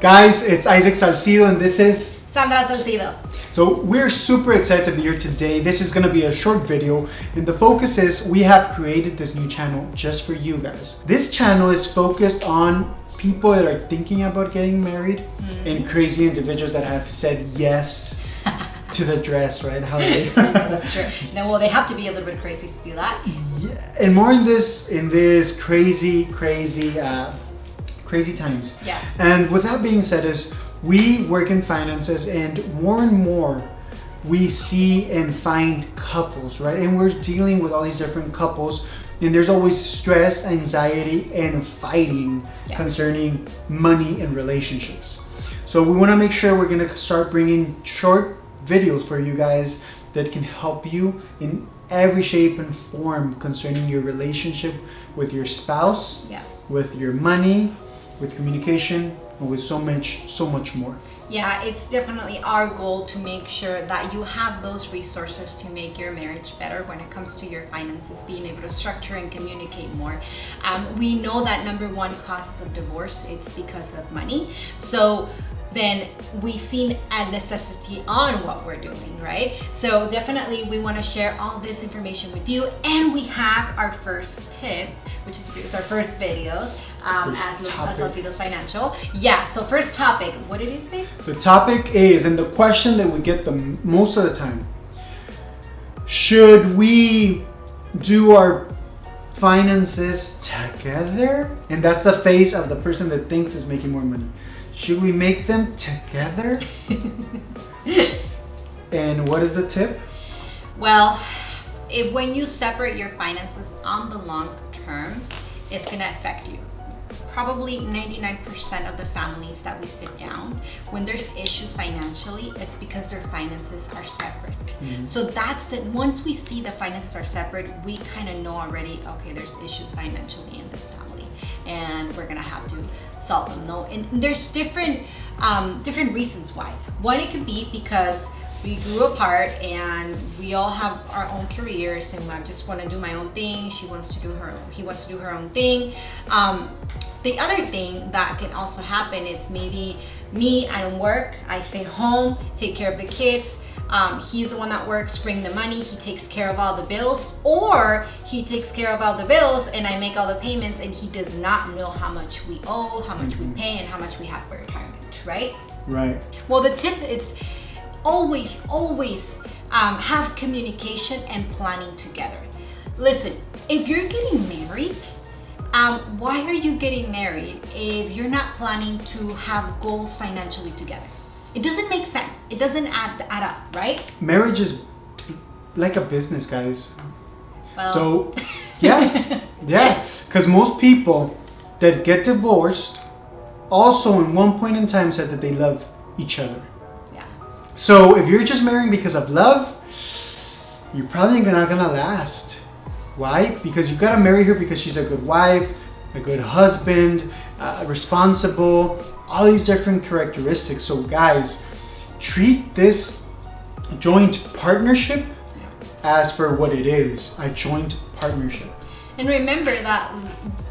Guys, it's Isaac Salcido and this is Sandra Salcido. So we're super excited to be here today. This is gonna be a short video and the focus is we have created this new channel just for you guys. This channel is focused on people that are thinking about getting married and crazy individuals that have said yes to the dress, right? How they That's true. Now, well, they have to be a little bit crazy to do that. Yeah, and more in this crazy times. Yeah. And with that being said, is we work in finances, and more we see and find couples, right? And we're dealing with all these different couples, and there's always stress, anxiety, and fighting concerning money and relationships. So we want to make sure we're going to start bringing short videos for you guys that can help you in every shape and form concerning your relationship with your spouse, with your money, with communication, and with so much more. Yeah, it's definitely our goal to make sure that you have those resources to make your marriage better when it comes to your finances, being able to structure and communicate more. We know that number one causes of divorce, it's because of money. So then we seen a necessity on what we're doing, right? So definitely we want to share all this information with you, and we have our first tip, which is it's our first video as Salcido's Financial. Yeah, so first topic, what it is, babe? The topic is, and the question that we get the most of the time, should we do our finances together? And that's the face of the person that thinks is making more money. Should we make them together? And what is the tip? Well, when you separate your finances on the long term, it's gonna affect you. Probably 99% of the families that we sit down, when there's issues financially, it's because their finances are separate. So that's it. Once we see the finances are separate, we kind of know already, okay, there's issues financially in this family, and we're gonna have to solve them. No, and there's different reasons why. One, it could be because we grew apart and we all have our own careers, and I just want to do my own thing. He wants to do her own thing. The other thing that can also happen is maybe me, I don't work, I stay home, take care of the kids. He's the one that works, bring the money, he takes care of all the bills, or he takes care of all the bills and I make all the payments, and he does not know how much we owe, how much we pay, and how much we have for retirement, right? Right. Well, the tip is always have communication and planning together. Listen, if you're getting married, why are you getting married if you're not planning to have goals financially together? It doesn't make sense. It doesn't add up, right? Marriage is like a business, guys. Well. So, yeah. Because most people that get divorced also in one point in time said that they love each other. Yeah. So if you're just marrying because of love, you're probably not gonna last. Why? Because you gotta marry her because she's a good wife, a good husband, responsible, all these different characteristics. So guys, treat this joint partnership as for what it is, a joint partnership. And remember that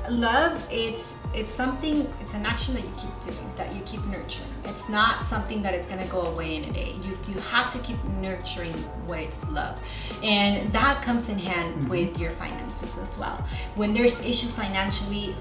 love, it's something, it's an action that you keep doing, that you keep nurturing. It's not something that it's gonna go away in a day. You have to keep nurturing what it's love. And that comes in hand with your finances as well. When there's issues financially,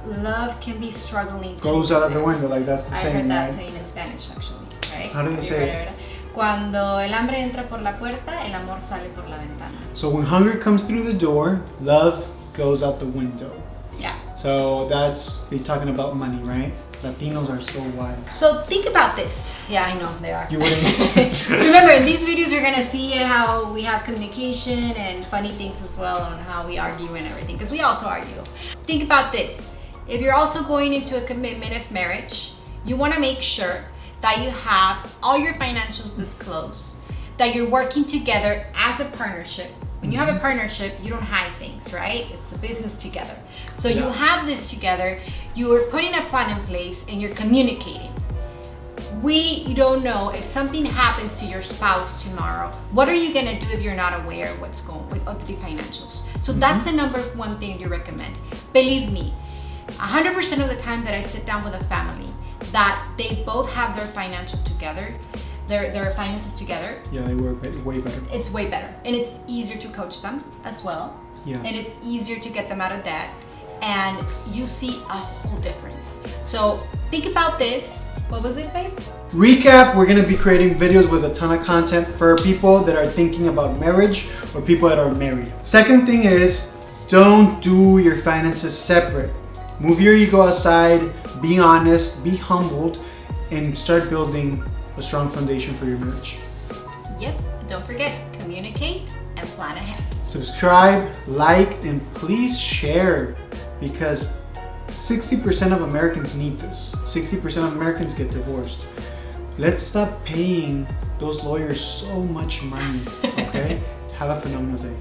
love can be struggling. Goes out of the window, like that's the saying, I heard that right? saying in Spanish, actually, right? How do they say it? Cuando el hambre entra por la puerta, el amor sale por la ventana. So when hunger comes through the door, love goes out the window. Yeah. So they're talking about money, right? Latinos are so wild. So think about this. Yeah, I know they are. You wouldn't. Remember, in these videos, you're gonna see how we have communication and funny things as well on how we argue and everything, because we also argue. Think about this. If you're also going into a commitment of marriage, you want to make sure that you have all your financials disclosed, that you're working together as a partnership. When you have a partnership, you don't hide things, right? It's a business together. So you have this together, you are putting a plan in place, and you're communicating. You don't know if something happens to your spouse tomorrow, what are you gonna do if you're not aware of what's going with the financials? So that's the number one thing you recommend. Believe me, 100% of the time that I sit down with a family, that they both have their financial together, their finances together, Yeah, they work way better. it's way better. And it's easier to coach them as well. Yeah. And it's easier to get them out of debt. And you see a whole difference. So think about this. What was it, babe? Recap, we're gonna be creating videos with a ton of content for people that are thinking about marriage or people that are married. Second thing is, don't do your finances separate. Move your ego aside, be honest, be humbled, and start building a strong foundation for your marriage. Yep. Don't forget, communicate and plan ahead. Subscribe, like, and please share, because 60% of Americans need this. 60% of Americans get divorced. Let's stop paying those lawyers so much money, okay? Have a phenomenal day.